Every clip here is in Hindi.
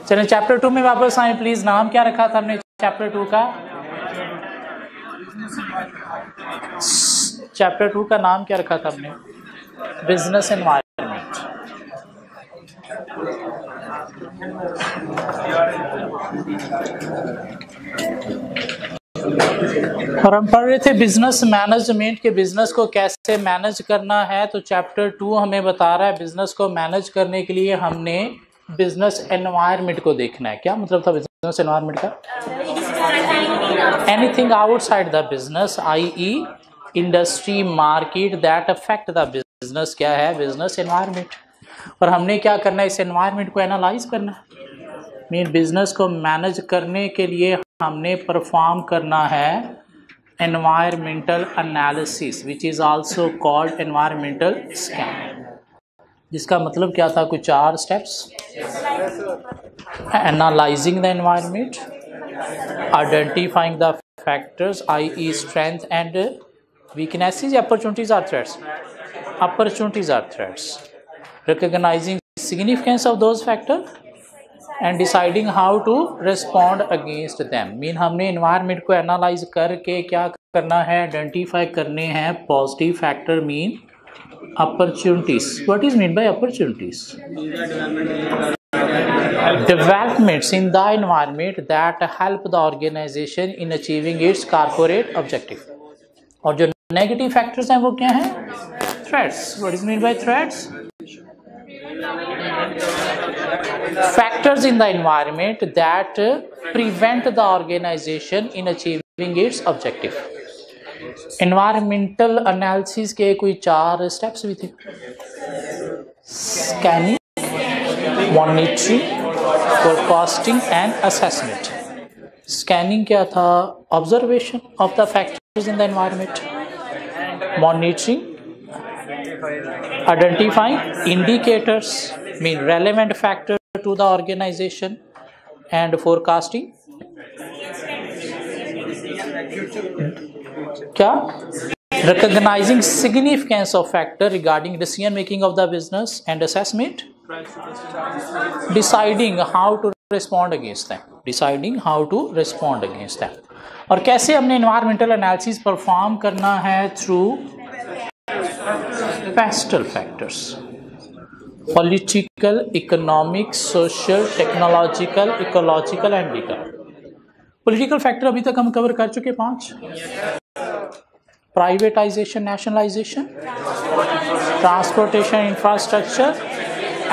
चलिए चैप्टर 2 में वापस आए प्लीज। नाम क्या रखा था हमने चैप्टर 2 का? चैप्टर 2 का नाम क्या रखा था हमने? Business environment. और हम पढ़ रहे थे बिजनेस मैनेजमेंट के बिजनेस को कैसे मैनेज करना है। तो चैप्टर 2 हमें बता रहा है बिजनेस को मैनेज करने के लिए हमने बिजनेस एनवायरनमेंट को देखना है। क्या मतलब था बिजनेस एनवायरनमेंट का? Anything outside the business I industry market that affect the business क्या है? Business environment. और हमने क्या करना है? इस एनवायरनमेंट को एनालाइज करना है। मीन बिजनेस को मैनेज करने के लिए हमने परफॉर्म करना है environmental analysis which is also called environmental scan. जिसका मतलब क्या था? कुछ 4 steps. Analysing the environment, identifying the factors i.e. strength and weaknesses, opportunities or threats. Opportunities or threats. Recognizing significance of those factors and deciding how to respond against them. Mean हमने environment को analyze करके क्या करना है? Identify करने हैं positive factor mean opportunities. What is meant by opportunities? Developments in the environment that help the organization in achieving its corporate objective. और जो नेगेटिव फैक्टर्स हैं वो क्या हैं? Threats. What is mean by threats? Factors in the environment that prevent the organisation in achieving its objective. Environmental analysis के कोई 4 स्टेप्स भी थे। Scanning, monitoring, forecasting and assessment. Scanning क्या था? Observation of the factors in the environment. Monitoring, identifying indicators mean relevant factor to the organisation and forecasting क्या? Recognising significance of factor regarding decision making of the business and assessment. Deciding how to respond against them. Deciding how to respond against them. और कैसे हमने एनवायरमेंटल एनालिसिस परफॉर्म करना है? Through PESTEL factors, political, economic, social, technological, ecological and legal. Political factor अभी तक हम कवर कर चुके 5। Privatisation, nationalisation, transportation, infrastructure,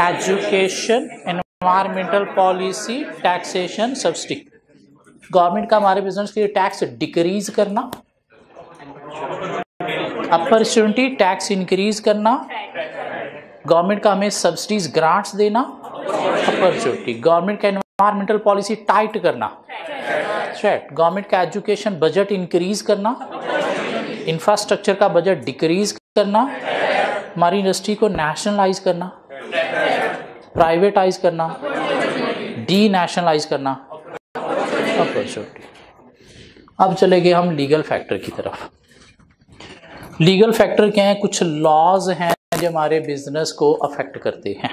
education, environmental policy, taxation, subsidy. Government का हमारे बिजनेस के लिए टैक्स डिक्रीज करना, अपॉर्चुनिटी टैक्स इंक्रीज करना, गवर्नमेंट का हमें सब्सिडीज ग्रांट्स देना, अपॉर्चुनिटी। गवर्नमेंट का एनवायरमेंटल पॉलिसी टाइट करना, थ्रेट। गवर्नमेंट का एजुकेशन बजट इंक्रीज करना, इंफ्रास्ट्रक्चर का बजट डिक्रीज करना, हमारी इंडस्ट्री को नेशनलाइज करना, प्राइवेटाइज करना, डी नेशनलाइज करना, अपॉर्चुनिटी। अब चले गए हम लीगल फैक्टर की तरफ। लीगल फैक्टर क्या है? कुछ लॉज हैं जो हमारे बिजनेस को अफेक्ट करते हैं,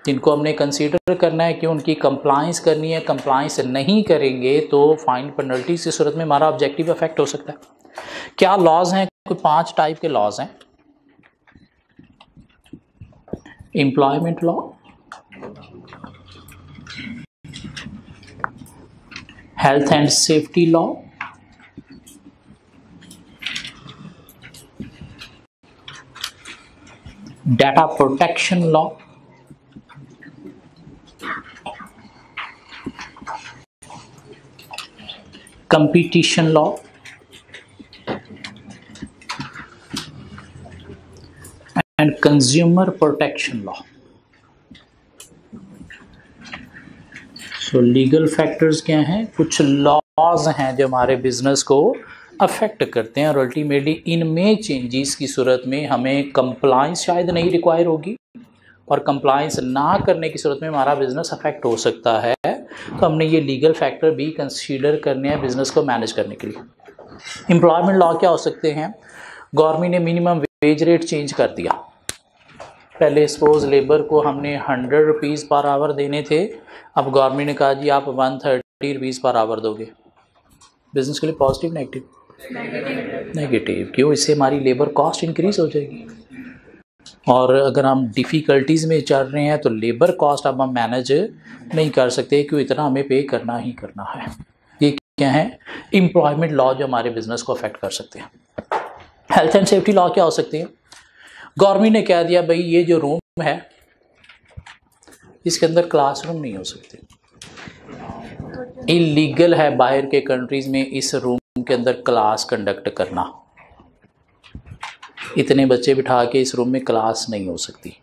जिनको हमने कंसीडर करना है कि उनकी कंप्लाइंस करनी है। कंप्लाइंस नहीं करेंगे तो फाइन पेनल्टी की सूरत में हमारा ऑब्जेक्टिव अफेक्ट हो सकता है। क्या लॉज हैं? कुछ 5 टाइप के लॉज हैं। Employment law, health and safety law, data protection law, competition law, and consumer protection law. So legal factors क्या हैं? कुछ लॉज हैं जो हमारे बिजनेस को अफेक्ट करते हैं और अल्टीमेटली इनमें चेंजेस की सूरत में हमें कंप्लाइंस शायद नहीं रिक्वायर होगी, और कंप्लाइंस ना करने की सूरत में हमारा बिजनेस अफेक्ट हो सकता है। तो हमने ये लीगल फैक्टर भी कंसीडर करने हैं बिजनेस को मैनेज करने के लिए। एम्प्लॉयमेंट लॉ क्या हो सकते हैं? गवर्नमेंट ने मिनिमम वेज रेट चेंज कर दिया, पहले सपोज लेबर को हमने 100 रुपीज़ पर आवर देने थे, अब गवर्नमेंट ने कहा जी आप 130 रुपीज़ पर आवर दोगे। बिजनेस के लिए पॉजिटिव नेगेटिव? नेगेटिव। क्यों? इससे हमारी लेबर कॉस्ट इंक्रीज हो जाएगी। और अगर हम डिफ़िकल्टीज़ में चल रहे हैं तो लेबर कॉस्ट अब हम मैनेज नहीं कर सकते, क्यों? इतना हमें पे करना ही करना है। ये क्या है? एम्प्लॉयमेंट लॉ जो हमारे बिजनेस को अफेक्ट कर सकते हैं। हेल्थ एंड सेफ्टी लॉ क्या हो सकते हैं? गवर्नमेंट ने कह दिया भाई ये जो रूम है इसके अंदर क्लासरूम नहीं हो सकते, इलीगल है बाहर के कंट्रीज़ में इस रूम के अंदर क्लास कंडक्ट करना। इतने बच्चे बिठा के इस रूम में क्लास नहीं हो सकती।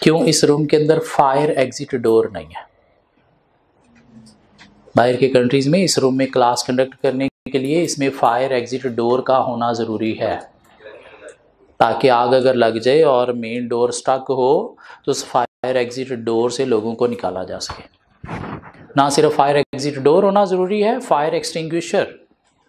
क्यों? इस रूम के अंदर फायर एग्जिट डोर नहीं है। बाहर के कंट्रीज़ में इस रूम में क्लास कंडक्ट करने के लिए इसमें फायर एग्जिट डोर का होना ज़रूरी है, ताकि आग अगर लग जाए और मेन डोर स्टक हो तो उस फायर एग्जिट डोर से लोगों को निकाला जा सके। ना सिर्फ फायर एग्जिट डोर होना ज़रूरी है, फायर एक्सटिंग्विशर,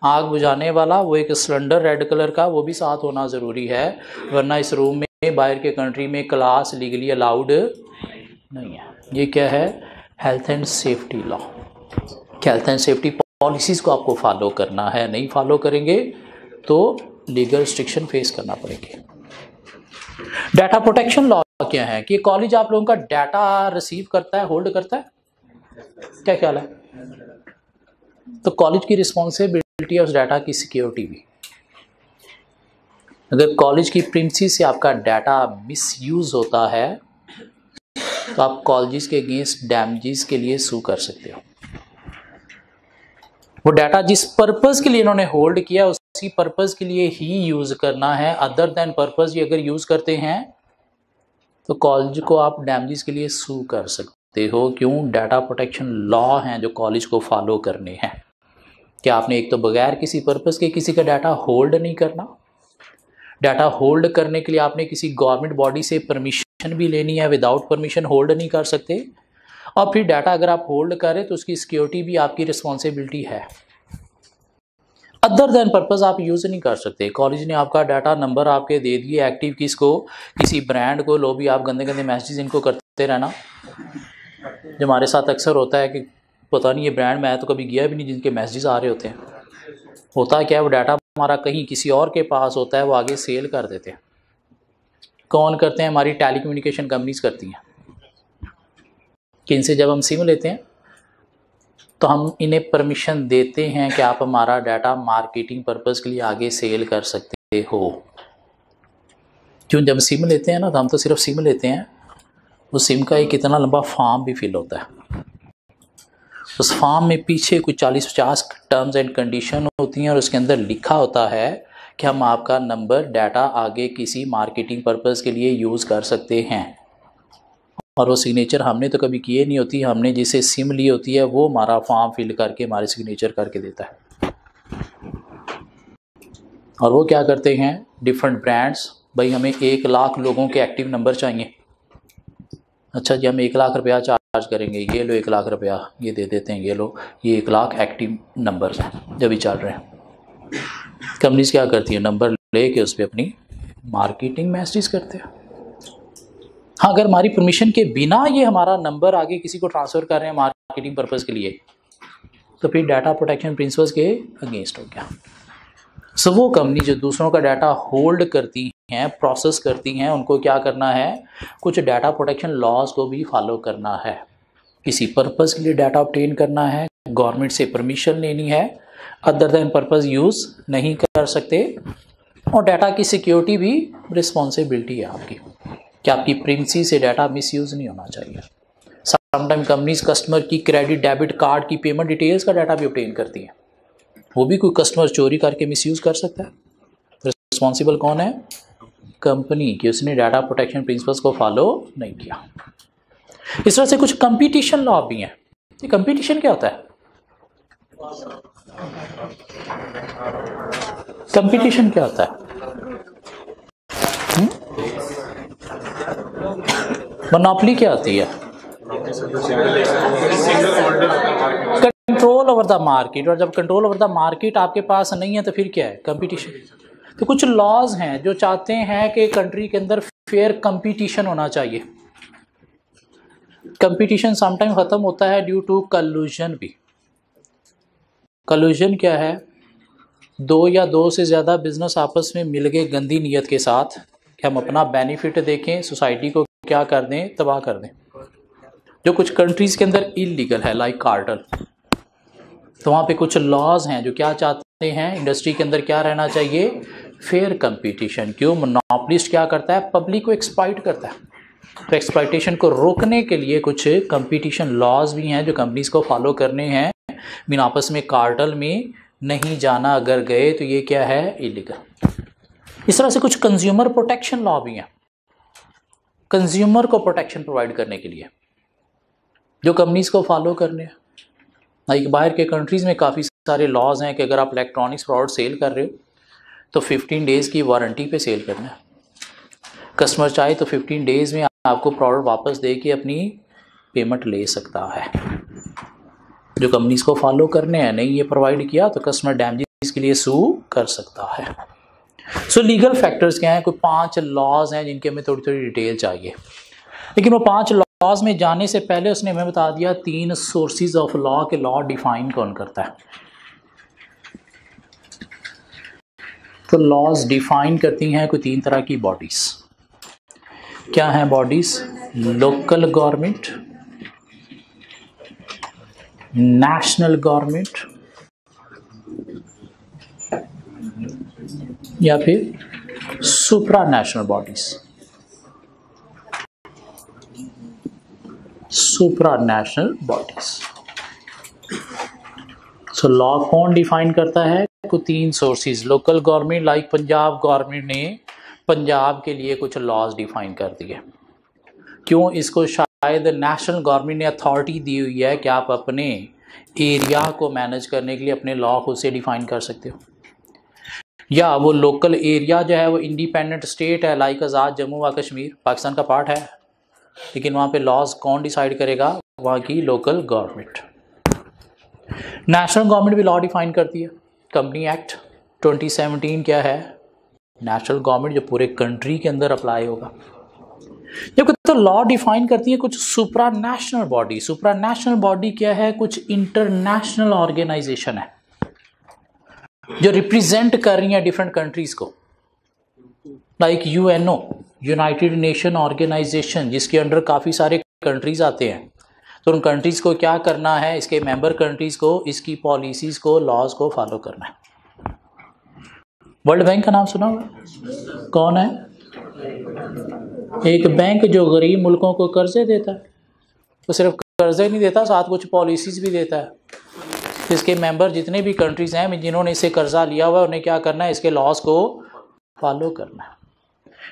आग बुझाने वाला वो एक सिलेंडर रेड कलर का, वो भी साथ होना ज़रूरी है, वरना इस रूम में बाहर के कंट्री में क्लास लीगली अलाउड नहीं है। ये क्या है? Health and safety law. Health and safety policies को आपको फॉलो करना है, नहीं फॉलो करेंगे तो लीगल रिस्ट्रिक्शन फेस करना पड़ेगी। डाटा प्रोटेक्शन लॉ क्या है कि कॉलेज आप लोगों का डाटा रिसीव करता है, होल्ड करता है, क्या ख्याल है? तो कॉलेज की रिस्पॉन्सिबिलिटी है उस डाटा की सिक्योरिटी भी। अगर कॉलेज की प्रिमिसेस से आपका डाटा मिसयूज होता है तो आप कॉलेज के अगेंस्ट डैमेजेस के लिए सू कर सकते हो। वो डाटा जिस पर्पस के लिए इन्होंने होल्ड किया उसी पर्पस के लिए ही यूज करना है, अदर देन पर्पस ये अगर यूज करते हैं तो कॉलेज को आप डैमेजेस के लिए सू कर सकते हो। क्यों? डाटा प्रोटेक्शन लॉ हैं जो कॉलेज को फॉलो करने हैं। क्या आपने एक तो बगैर किसी पर्पस के किसी का डाटा होल्ड नहीं करना, डाटा होल्ड करने के लिए आपने किसी गवर्नमेंट बॉडी से परमिशन भी लेनी है, विदाउट परमिशन होल्ड नहीं कर सकते, और फिर डाटा अगर आप होल्ड करें तो उसकी सिक्योरिटी भी आपकी रिस्पॉन्सिबिलिटी है। अदर देन पर्पस आप यूज़ नहीं कर सकते। कॉलेज ने आपका डाटा नंबर आपके दे दिए एक्टिव किसको? किसी ब्रांड को। लो भी आप गंदे गंदे मैसेज इनको करते रहना। जो हमारे साथ अक्सर होता है कि पता नहीं ये ब्रांड मैं तो कभी गया भी नहीं जिनके मैसेजेस आ रहे होते हैं। होता क्या है, वो डाटा हमारा कहीं किसी और के पास होता है, वो आगे सेल कर देते हैं। कौन करते हैं? हमारी टेलीकम्युनिकेशन कंपनीज करती हैं। कि इनसे जब हम सिम लेते हैं तो हम इन्हें परमिशन देते हैं कि आप हमारा डाटा मार्केटिंग पर्पस के लिए आगे सेल कर सकते हो। क्यों? जब सिम लेते हैं ना तो हम तो सिर्फ सिम लेते हैं, उस सिम का एक इतना लंबा फॉर्म भी फिल होता है। उस फॉर्म में पीछे कुछ 40-50 टर्म्स एंड कंडीशन होती हैं और उसके अंदर लिखा होता है कि हम आपका नंबर डाटा आगे किसी मार्केटिंग पर्पस के लिए यूज़ कर सकते हैं। और वो सिग्नेचर हमने तो कभी किए नहीं होती, हमने जिसे सिम ली होती है वो हमारा फॉर्म फिल करके हमारे सिग्नेचर करके देता है। और वो क्या करते हैं? डिफरेंट ब्रांड्स, भाई हमें 1 लाख लोगों के एक्टिव नंबर चाहिए, अच्छा जी हम 1 लाख रुपया चार्ज करेंगे, ये लो 1 लाख रुपया ये दे देते हैं, ये लो, ये 1 लाख एक्टिव नंबर्स हैं जब भी चल रहे हैं। कंपनीज क्या करती है? नंबर लेके उस पर अपनी मार्केटिंग मैसेज करते हैं। हाँ, अगर हमारी परमिशन के बिना ये हमारा नंबर आगे किसी को ट्रांसफ़र कर रहे हैं मार्केटिंग पर्पज़ के लिए तो फिर डाटा प्रोटेक्शन प्रिंसिपल्स के अगेंस्ट हो गया। सो वो कंपनी जो दूसरों का डाटा होल्ड करती हैं, प्रोसेस करती हैं, उनको क्या करना है? कुछ डाटा प्रोटेक्शन लॉज को भी फॉलो करना है। किसी पर्पज़ के लिए डाटा ऑब्टेन करना है, गवर्नमेंट से परमिशन लेनी है, अदर देन पर्पज़ यूज़ नहीं कर सकते, और डाटा की सिक्योरिटी भी रिस्पॉन्सिबिलिटी है आपकी कि आपकी प्रिवेसी से डाटा मिसयूज़ नहीं होना चाहिए। समटाइम कंपनीज कस्टमर की क्रेडिट डेबिट कार्ड की पेमेंट डिटेल्स का डाटा भी ऑब्टेन करती हैं, वो भी कोई कस्टमर चोरी करके मिसयूज़ कर सकता है। रिस्पॉन्सिबल कौन है? कंपनी, कि उसने डाटा प्रोटेक्शन प्रिंसिपल्स को फॉलो नहीं किया। इस तरह से कुछ कंपटीशन लॉ भी हैं। ये कंपटीशन क्या होता है? कंपटीशन क्या होता है? मोनोपोली क्या होती है? Control over the market. और जब कंट्रोल ओवर द मार्केट आपके पास नहीं है तो फिर क्या है? कंपटीशन। तो कुछ लॉज हैं जो चाहते हैं कि कंट्री के अंदर फेयर कंपटीशन होना चाहिए। कंपटीशन समटाइम खत्म होता है ड्यू टू कल्यूजन भी। कल्यूजन क्या है? दो या दो से ज़्यादा बिजनेस आपस में मिल गए गंदी नीयत के साथ कि हम अपना बेनिफिट देखें, सोसाइटी को क्या कर दें, तबाह कर दें। जो कुछ कंट्रीज़ के अंदर इलीगल है लाइक कार्टल, तो वहाँ पे कुछ लॉज हैं जो क्या चाहते हैं, इंडस्ट्री के अंदर क्या रहना चाहिए, फेयर कंपटीशन। क्यों? मोनोपोलिस्ट क्या करता है, पब्लिक को एक्सप्लॉइट करता है। तो एक्सप्लॉइटेशन को रोकने के लिए कुछ कंपटीशन लॉज भी हैं जो कंपनीज को फॉलो करने हैं। मीन आपस में कार्टल में नहीं जाना, अगर गए तो ये क्या है, इलीगल। इस तरह से कुछ कंज्यूमर प्रोटेक्शन लॉ भी हैं, कंज्यूमर को प्रोटेक्शन प्रोवाइड करने के लिए जो कंपनीज को फॉलो करने हैं। लाइक बाहर के कंट्रीज़ में काफ़ी सारे लॉज हैं कि अगर आप इलेक्ट्रॉनिक्स प्रोडक्ट सेल कर रहे हो तो 15 डेज़ की वारंटी पे सेल करना है। कस्टमर चाहे तो 15 डेज़ में आपको प्रोडक्ट वापस दे के अपनी पेमेंट ले सकता है। जो कंपनीज को फॉलो करने हैं, नहीं ये प्रोवाइड किया तो कस्टमर डैमेजेस के लिए सू कर सकता है। सो लीगल फैक्टर्स क्या हैं? कोई 5 लॉज हैं जिनके हमें थोड़ी थोड़ी डिटेल चाहिए। लेकिन वो 5 लॉज में जाने से पहले उसने हमें बता दिया 3 सोर्सेज ऑफ लॉ के लॉ डिफाइन कौन करता है। तो लॉज डिफाइन करती हैं कोई 3 तरह की बॉडीज। क्या हैं bodies? Local government, national government या फिर सुप्रा नेशनल बॉडीज। सुप्रा नेशनल बॉडीज। सो लॉ कौन डिफाइन करता है? को 3 sources. Local government like Punjab government ने पंजाब के लिए कुछ लॉज डिफाइन कर दिए। क्यों? इसको शायद नेशनल गवर्नमेंट ने अथॉरिटी दी हुई है कि आप अपने एरिया को मैनेज करने के लिए अपने लॉ खुद से डिफाइन कर सकते हो, या वो लोकल एरिया जो है वो इंडिपेंडेंट स्टेट है लाइक आज़ाद जम्मू व कश्मीर पाकिस्तान का पार्ट है, लेकिन वहाँ पे लॉज कौन डिसाइड करेगा? वहाँ की लोकल गवर्नमेंट। नेशनल गवर्नमेंट भी लॉ डिफाइन करती है। कंपनी एक्ट 2017 क्या है? नेशनल गवर्नमेंट जो पूरे कंट्री के अंदर अप्लाई होगा। जब तो लॉ डिफाइन करती है कुछ सुप्रा नेशनल बॉडी। सुप्रा नेशनल बॉडी क्या है? कुछ इंटरनेशनल ऑर्गेनाइजेशन है जो रिप्रेजेंट कर रही है डिफरेंट कंट्रीज को, like UNO, United Nation Organisation, जिसके अंडर काफ़ी सारे कंट्रीज आते हैं। तो उन कंट्रीज को क्या करना है? इसके मेंबर कंट्रीज को इसकी पॉलिसीज़ को, लॉज को फॉलो करना है। वर्ल्ड बैंक का नाम सुना हुआ? कौन है? एक बैंक जो गरीब मुल्कों को कर्जे देता है। वो सिर्फ कर्जे नहीं देता, साथ कुछ पॉलिसीज़ भी देता है। इसके मेंबर जितने भी कंट्रीज़ हैं जिन्होंने इससे कर्जा लिया हुआ है, उन्हें क्या करना है? इसके लॉज को फॉलो करना है।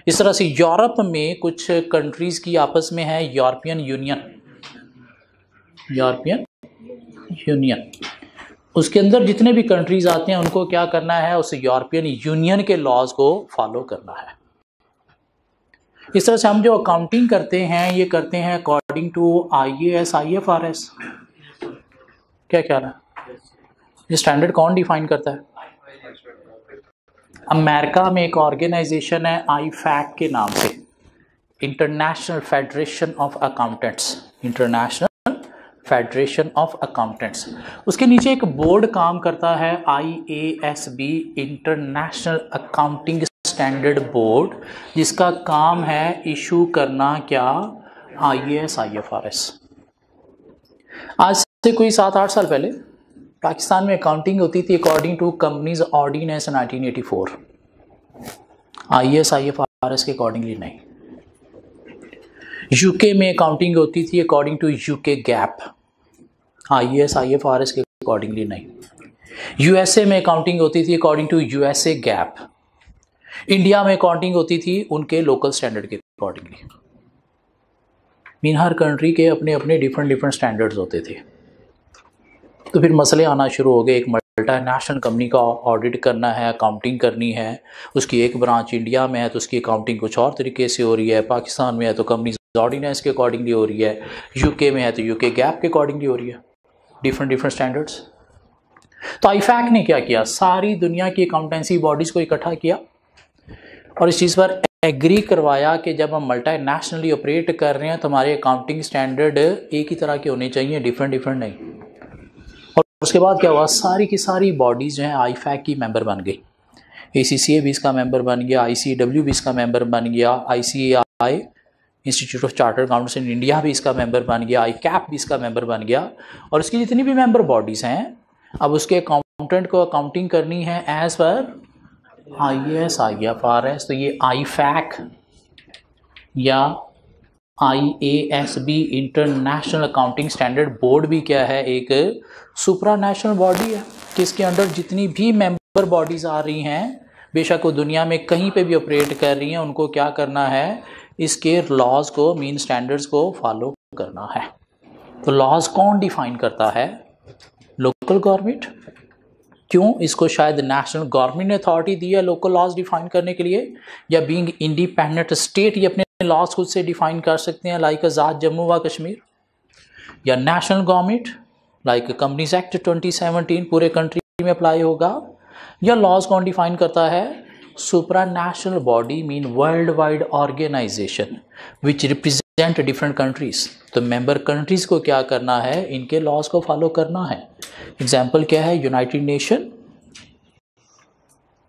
इस तरह से यूरोप में कुछ कंट्रीज़ की आपस में है यूरोपियन यूनियन। यूरोपियन यूनियन, उसके अंदर जितने भी कंट्रीज़ आते हैं उनको क्या करना है? उस यूरोपियन यूनियन के लॉज को फॉलो करना है। इस तरह से हम जो अकाउंटिंग करते हैं ये करते हैं अकॉर्डिंग टू IAS IFRS। क्या ख्याल है? ये स्टैंडर्ड कौन डिफाइन करता है? अमेरिका में एक ऑर्गेनाइजेशन है IFAC के नाम से, international federation of accountants. International federation of accountants. उसके नीचे एक बोर्ड काम करता है IASB, international accounting standard board, जिसका काम है इशू करना क्या? IAS IFRS। आज से कोई 7-8 साल पहले पाकिस्तान में अकाउंटिंग होती थी according to companies ordinance 1984। IAS IFRS के अकॉर्डिंगली नहीं। यूके में अकाउंटिंग होती थी according to UK GAAP, IAS IFRS के अकॉर्डिंगली नहीं। USA में अकाउंटिंग होती थी according to USA GAAP. India में अकाउंटिंग होती थी उनके लोकल स्टैंडर्ड के अकॉर्डिंगली। मीन हर कंट्री के अपने अपने डिफरेंट स्टैंडर्ड्स होते थे। तो फिर मसले आना शुरू हो गए। एक मल्टीनेशनल कंपनी का ऑडिट करना है, अकाउंटिंग करनी है, उसकी एक ब्रांच इंडिया में है तो उसकी अकाउंटिंग कुछ और तरीके से हो रही है, पाकिस्तान में है तो कंपनी ऑर्डिनेंस के अकॉर्डिंगली हो रही है, यूके में है तो यूके गैप के अकॉर्डिंगली हो रही है। Different standards. तो IFAC ने क्या किया? सारी दुनिया की अकाउंटेंसी बॉडीज़ को इकट्ठा किया और इस चीज़ पर एग्री करवाया कि जब हम मल्टीनेशनली ऑपरेट कर रहे हैं तो हमारे अकाउंटिंग स्टैंडर्ड एक ही तरह के होने चाहिए, डिफरेंट डिफरेंट नहीं। और उसके बाद क्या हुआ, सारी की सारी बॉडीज़ जो हैं आईफैक की मेंबर बन गई। ACCA भी इसका मेंबर बन गया, ICAW भी इसका मेंबर बन गया, ICAI institute of chartered accountants in India भी इसका मेंबर बन गया, ICAP भी इसका मेंबर बन गया। और इसकी जितनी भी मेंबर बॉडीज़ हैं, अब उसके अकाउंटेंट को अकाउंटिंग करनी है एज पर IAS, IFRS। तो ये IFAC या IASB international accounting standard board भी क्या है, एक सुप्रा नेशनल बॉडी है जिसके अंडर जितनी भी मेंबर बॉडीज़ आ रही हैं, बेशक वो दुनिया में कहीं पे भी ऑपरेट कर रही हैं, उनको क्या करना है, इसके लॉज को, मीन स्टैंडर्ड्स को फॉलो करना है। तो लॉज कौन डिफाइन करता है? Local government. क्यों? इसको शायद नेशनल गवर्नमेंट ने अथॉरिटी दी है लोकल लॉज डिफाइन करने के लिए, या बीइंग इंडिपेंडेंट स्टेट ये अपने लॉज खुद से डिफाइन कर सकते हैं, लाइक आज़ाद जम्मू व कश्मीर। या national government like companies act 2017 पूरे कंट्री में अप्लाई होगा। या लॉज कौन डिफाइन करता है? Supranational body mean worldwide organisation which represent different countries. तो मेंबर कंट्रीज को क्या करना है, इनके लॉज को फॉलो करना है। एग्जाम्पल क्या है? United nation,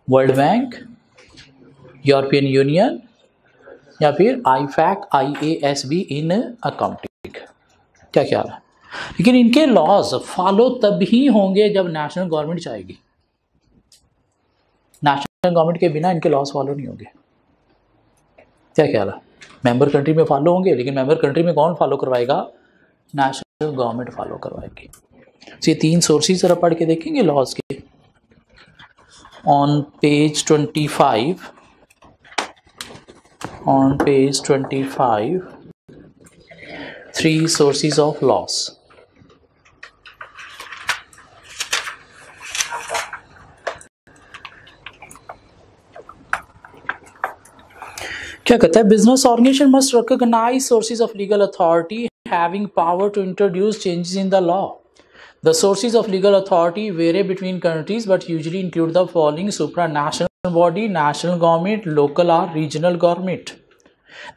world bank, European union, या फिर IFAC, IASB इन अकाउंटिंग। क्या ख्याल है? लेकिन इनके लॉज फॉलो तभी होंगे जब नेशनल गवर्नमेंट चाहेगी। नेशनल गवर्नमेंट के बिना इनके लॉज फॉलो नहीं होंगे। क्या ख्याल है? मेंबर कंट्री में फॉलो होंगे, लेकिन मेंबर कंट्री में कौन फॉलो करवाएगा? नेशनल गवर्नमेंट फॉलो करवाएगी। तो ये 3 सोर्सेज जरा पढ़ के देखेंगे लॉज के। On page 25 3 sources of loss। क्या कहता है? Business organisation must recognise sources of legal authority having power to introduce changes in the law. The sources of legal authority vary between countries but usually include the following: supranational body, national government, local और regional government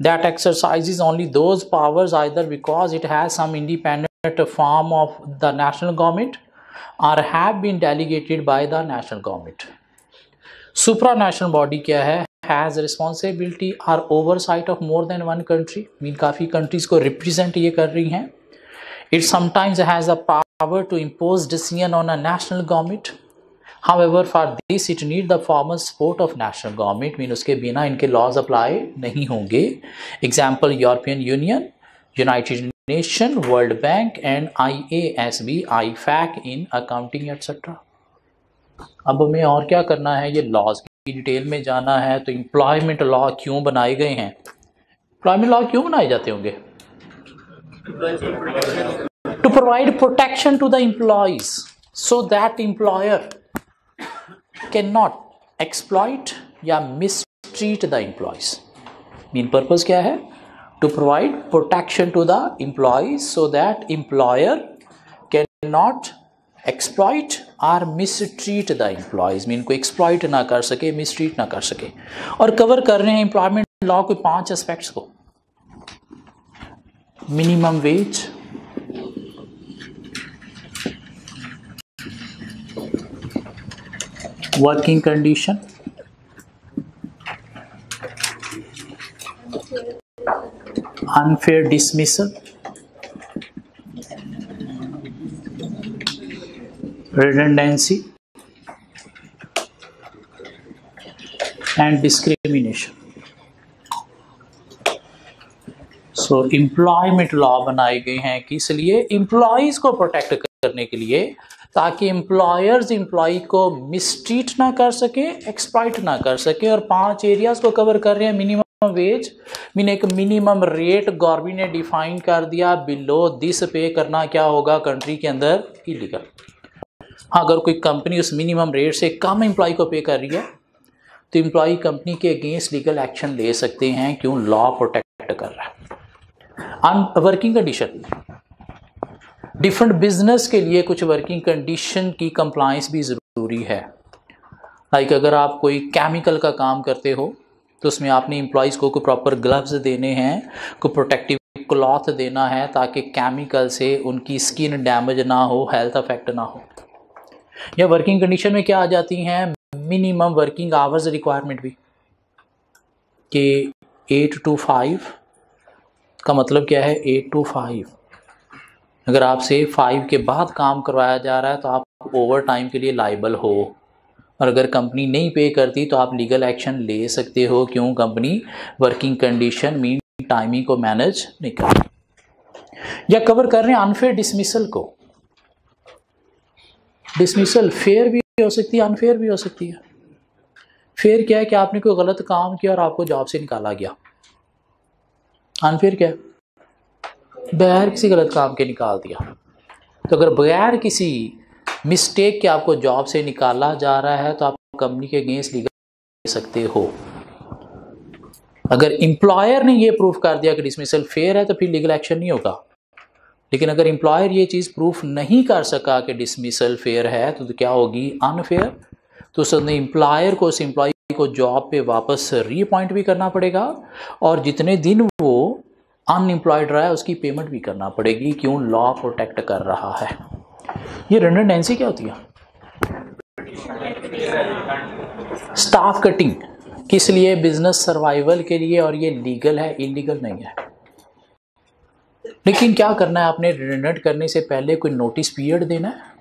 that exercises only those powers either because it has some independent form of the national government or have been delegated by the national government. Supranational body क्या है? Has responsibility or oversight of more than one country, mean काफ़ी countries को represent ये कर रही हैं। It sometimes has a power to impose decision on a national government. However, for this it need the formal support of national government, mean उसके बिना इनके लॉज अप्लाई नहीं होंगे। Example European union, United nation, world bank and IASB, IFAC in accounting etcetera. अब हमें और क्या करना है? ये लॉज की डिटेल में जाना है। तो एम्प्लॉयमेंट लॉ क्यों बनाए गए हैं? एम्प्लॉयमेंट लॉ क्यों बनाए जाते होंगे? To provide protection to the employees so that employer cannot exploit या mistreat the employees। Main purpose क्या है? To provide protection to the employees so that employer cannot exploit or mistreat the employees। Mean को exploit ना कर सके, mistreat ना कर सके। और कवर कर रहे हैं employment law के 5 एस्पेक्ट्स को: minimum wage, working condition, unfair dismissal, redundancy and discrimination। So employment law बनाए गए हैं किस लिए? एम्प्लॉयज को प्रोटेक्ट करने के लिए, ताकि एम्प्लॉयर्स एम्प्लॉय को मिसट्रीट ना कर सके, एक्सप्लॉइट ना कर सके। और 5 एरियाज को कवर कर रहे हैं। मिनिमम वेज मीन एक मिनिमम रेट गवर्नमेंट ने डिफाइन कर दिया, बिलो दिस पे करना क्या होगा कंट्री के अंदर? इलीगल। हाँ, अगर कोई कंपनी उस मिनिमम रेट से कम एम्प्लॉय को पे कर रही है तो एम्प्लॉय कंपनी के अगेंस्ट लीगल एक्शन ले सकते हैं। क्यों? लॉ प्रोटेक्ट कर रहा है। वर्किंग कंडीशन, डिफरेंट बिजनेस के लिए कुछ वर्किंग कंडीशन की कंप्लायंस भी ज़रूरी है। लाइक अगर आप कोई केमिकल का काम करते हो तो उसमें आपने एम्प्लॉयज़ को प्रॉपर ग्लव्स देने हैं, को प्रोटेक्टिव क्लॉथ देना है ताकि केमिकल से उनकी स्किन डैमेज ना हो, हेल्थ अफेक्ट ना हो। या वर्किंग कंडीशन में क्या आ जाती हैं, मिनिमम वर्किंग आवर्स रिक्वायरमेंट भी, कि 8 to 5 का मतलब क्या है, 8 to 5। अगर आपसे 5 के बाद काम करवाया जा रहा है तो आप ओवर टाइम के लिए लाइबल हो, और अगर कंपनी नहीं पे करती तो आप लीगल एक्शन ले सकते हो। क्यों? Company working condition mean timing को मैनेज नहीं कर रही। या कवर कर रहे हैं अनफेयर डिसमिसल को। डिसमिसल फेयर भी हो सकती है, अनफेयर भी हो सकती है। फेयर क्या है कि आपने कोई गलत काम किया और आपको जॉब से निकाला गया। अनफेयर क्या है? बगैर किसी गलत काम के निकाल दिया। तो अगर बगैर किसी मिस्टेक के आपको जॉब से निकाला जा रहा है तो आप कंपनी के अगेंस्ट लीगल ले सकते हो। अगर एम्प्लॉयर ने ये प्रूफ कर दिया कि डिसमिसल फेयर है तो फिर लीगल एक्शन नहीं होगा। लेकिन अगर एम्प्लॉयर ये चीज़ प्रूफ नहीं कर सका कि डिसमिसल फेयर है तो क्या होगी? अनफेयर। तो उसने एम्प्लॉयर को उस एम्प्लॉय को जॉब पे वापस रीअपॉइंट भी करना पड़ेगा, और जितने दिन वो अनएम्प्लॉयड रहा है उसकी पेमेंट भी करना पड़ेगी। क्यों? लॉ प्रोटेक्ट कर रहा है। ये रिडंडेंसी क्या होती है? Staff cutting. किस लिए? बिजनेस सर्वाइवल के लिए, और ये लीगल है, इलीगल नहीं है। लेकिन क्या करना है आपने? रिडंडेंट करने से पहले कोई नोटिस पीरियड देना है,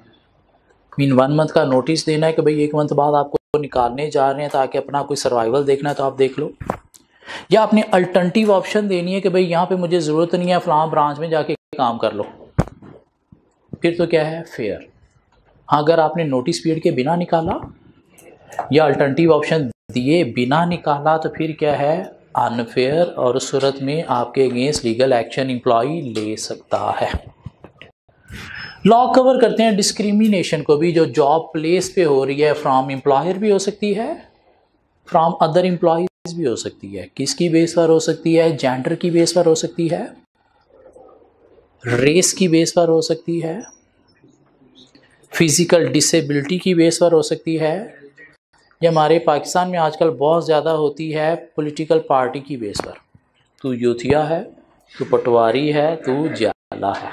मीन 1 मंथ का नोटिस देना है कि भाई 1 मंथ बाद आपको निकालने जा रहे हैं, ताकि अपना कोई सर्वाइवल देखना है तो आप देख लो। या आपने अल्टरनेटिव ऑप्शन देनी है कि भाई यहाँ पे मुझे ज़रूरत नहीं है, फलां ब्रांच में जाके काम कर लो, फिर तो क्या है? फेयर। हाँ, अगर आपने नोटिस पीरियड के बिना निकाला या अल्टरनेटिव ऑप्शन दिए बिना निकाला तो फिर क्या है? अनफेयर, और उस सूरत में आपके अगेंस्ट लीगल एक्शन एम्प्लॉय ले सकता है। लॉ कवर करते हैं डिस्क्रिमिनेशन को भी, जो जॉब प्लेस पे हो रही है, फ्रॉम एम्प्लॉयर भी हो सकती है, फ्रॉम अदर एम्प्लॉयज भी हो सकती है। किसकी बेस पर हो सकती है? जेंडर की बेस पर हो सकती है, रेस की बेस पर हो सकती है, फिजिकल डिसेबिलिटी की बेस पर हो सकती है, ये हमारे पाकिस्तान में आजकल बहुत ज़्यादा होती है पॉलिटिकल पार्टी की बेस पर। तू यूथिया है, तू पटवारी है, तू जाला है।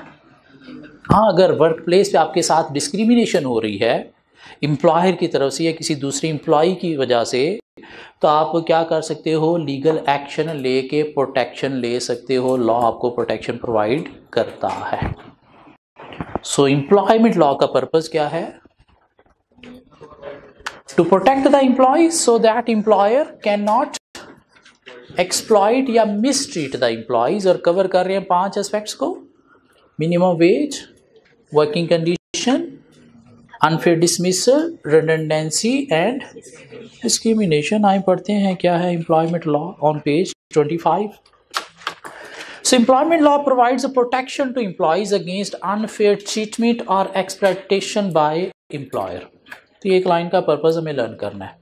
हाँ, अगर वर्क प्लेस पे आपके साथ डिस्क्रिमिनेशन हो रही है एम्प्लॉयर की तरफ से या किसी दूसरे एम्प्लॉय की वजह से, तो आप क्या कर सकते हो? लीगल एक्शन लेके प्रोटेक्शन ले सकते हो। लॉ आपको प्रोटेक्शन प्रोवाइड करता है। सो एम्प्लॉयमेंट लॉ का पर्पस क्या है? To protect the employ so that employer can not exploit या मिसट्रीट द एम्प्लॉयज। और कवर कर रहे हैं 5 एस्पेक्ट्स को: minimum wage, working condition, unfair dismissal, redundancy and discrimination. आइए पढ़ते हैं क्या है employment law on page 25। So employment law provides a protection to employees against unfair treatment or exploitation by employer। तो ये एक लाइन का पर्पस हमें लर्न करना है।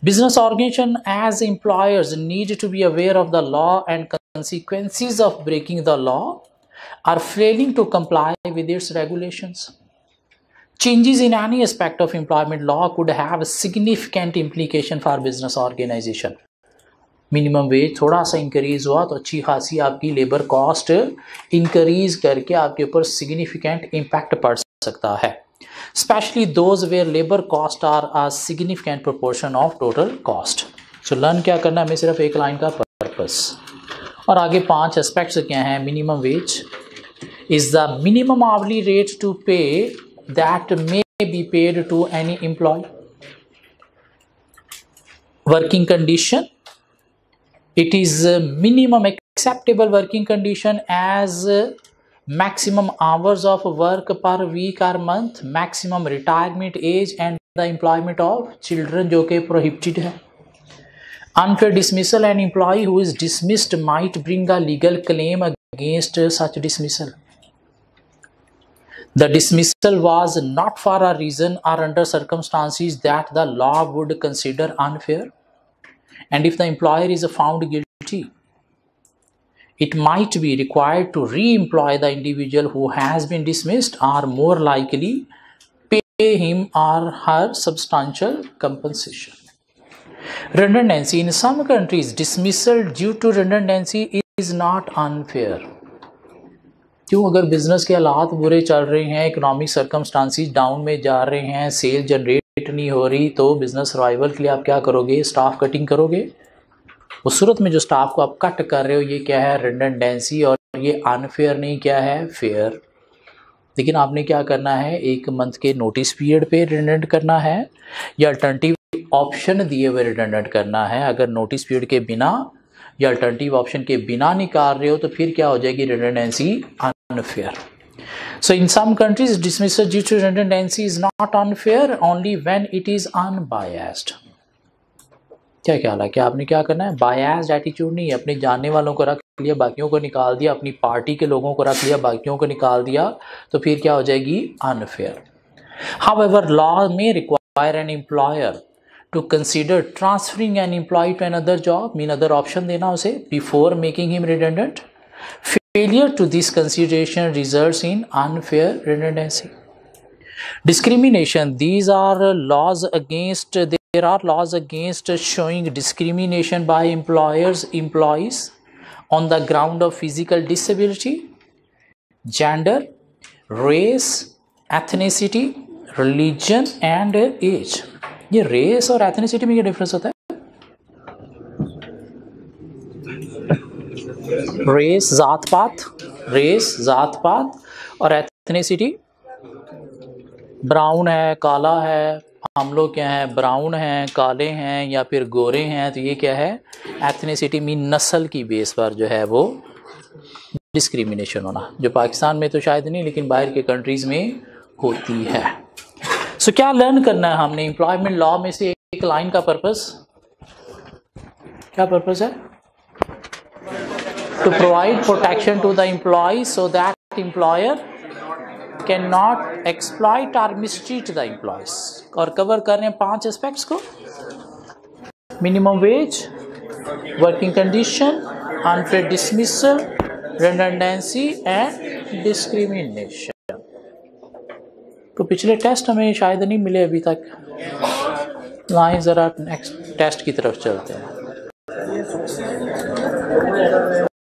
Business organization as employers need to be aware of the law and consequences of breaking the law or failing to comply with its regulations. Changes in any aspect of employment law could have a significant implication for business organization. Minimum wage थोड़ा सा इंक्रीज हुआ तो अच्छी खासी आपकी लेबर कॉस्ट इंक्रीज करके आपके ऊपर सिग्निफिकेंट इम्पैक्ट पड़ सकता है, especially those where labour cost are a significant proportion of total cost. So learn क्या करना है हमें? सिर्फ एक लाइन का पर्पस, और आगे 5 एस्पेक्ट्स क्या हैं? Minimum wage is the minimum hourly rate to pay that may be paid to any employ. Working condition, it is minimum acceptable working condition as maximum hours of work per week or month, maximum retirement age and the employment of children जो कि prohibited है। Unfair dismissal, an employee who is dismissed might bring a legal claim against such dismissal. The dismissal was not for a reason or under circumstances that the law would consider unfair. And if the employer is found guilty, it might be required to re-employ the individual who has been dismissed, or more likely pay him or her substantial compensation. Redundancy in some countries, dismissal due to redundancy is not unfair. क्यों? अगर बिजनेस के हालात बुरे चल रहे हैं, इकोनॉमिक सर्कमस्टांसिस डाउन में जा रहे हैं, सेल जनरेट नहीं हो रही, तो बिजनेस सर्वाइवल के लिए आप क्या करोगे? स्टाफ कटिंग करोगे। उस सूरत में जो स्टाफ को आप कट कर रहे हो, ये क्या है? रिडंडेंसी। और ये अनफेयर नहीं, क्या है? फेयर। लेकिन आपने क्या करना है? 1 मंथ के नोटिस पीरियड पे रिडंडेंट करना है या अल्टरनेटिव ऑप्शन दिए हुए रिडंडेंट करना है। अगर नोटिस पीरियड के बिना या अल्टरनेटिव ऑप्शन के बिना निकाल रहे हो तो फिर क्या हो जाएगी? Redundancy unfair. So in some countries dismissal due to redundancy is not unfair only when it is unbiased. क्या ख्याल है? क्या आपने क्या करना है? बायस्ड एटीट्यूड नहीं, अपने जानने वालों को रख लिया, बाकियों को निकाल दिया, अपनी पार्टी के लोगों को रख लिया, बाकियों को निकाल दिया, तो फिर क्या हो जाएगी? Unfair. However, law may require an employer to consider transferring an employee to another job, mean other option देना उसे before making him redundant. Failure to this consideration results in unfair redundancy. Discrimination. These are laws against. There are laws against showing discrimination by employees on the ground of physical disability, gender, race, ethnicity, religion and age. ये race और ethnicity में क्या difference होता है? रेस जात पात और एथनिसिटी। ब्राउन है, काला है, हम लोग क्या हैं? ब्राउन हैं, काले हैं या फिर गोरे हैं, तो ये क्या है? एथनिसिटी मीन नस्ल की बेस पर जो है वो डिस्क्रिमिनेशन होना, जो पाकिस्तान में तो शायद नहीं लेकिन बाहर के कंट्रीज में होती है। सो क्या लर्न करना है हमने एम्प्लॉयमेंट लॉ में से? एक लाइन का पर्पस क्या पर्पस है? To provide protection to the employee so that employer cannot exploit or mistreat the employees. और कवर कर रहे हैं 5 एस्पेक्ट्स को: minimum wage, working condition, unfair dismissal, redundancy and discrimination. तो पिछले टेस्ट हमें शायद नहीं मिले अभी तक। लाइन जरा नेक्स्ट टेस्ट की तरफ चलते हैं।